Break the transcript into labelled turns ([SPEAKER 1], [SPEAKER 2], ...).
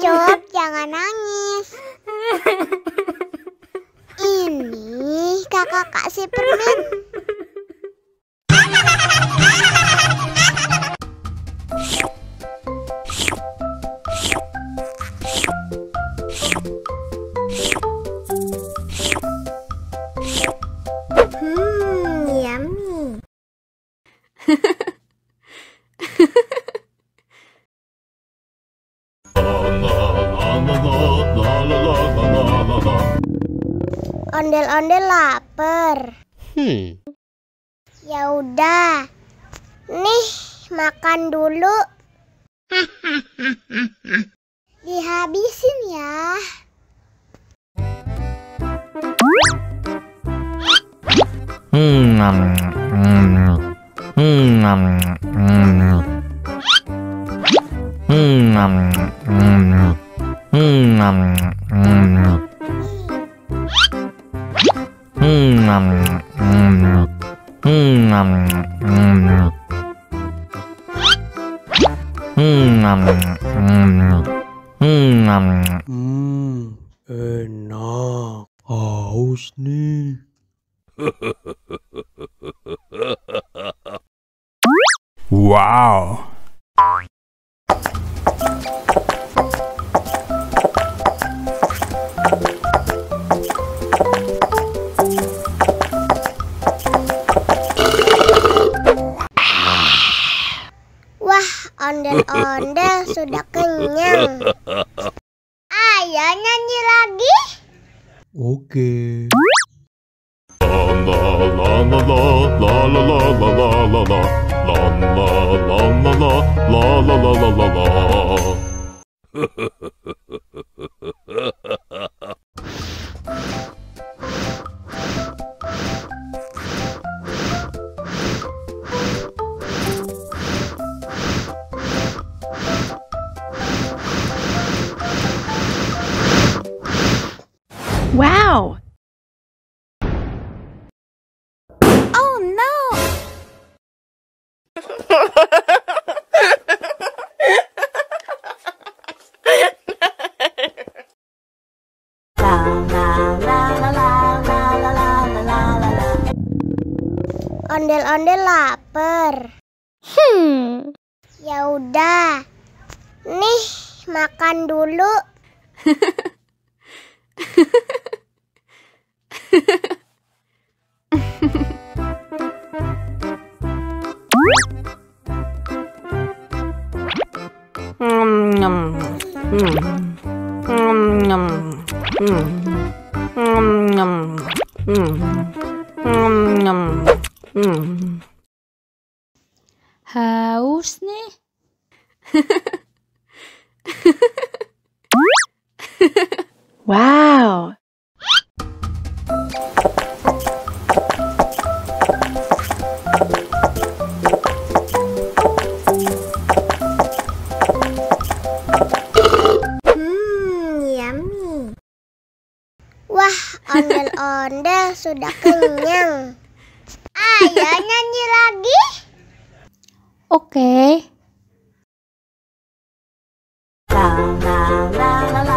[SPEAKER 1] Ucup, jangan nangis. Ini kakak kasih permen. Yummy. Ondel-ondel lapar. Ya udah. Nih, makan dulu. Dihabisin ya.
[SPEAKER 2] Enak. Haus nih. Wow.
[SPEAKER 1] Wah, ondel-ondel sudah kenyang. Ayo nyanyi lagi.
[SPEAKER 2] Oke.
[SPEAKER 3] Wow! Oh no!
[SPEAKER 1] Ondel-ondel lapar. Ya udah. Nih, makan dulu.
[SPEAKER 3] Haus nih. Wow.
[SPEAKER 1] Yummy. Wah, ondel-ondel sudah kenyang. Ayo nyanyi lagi.
[SPEAKER 3] Oke.
[SPEAKER 1] La la la la la.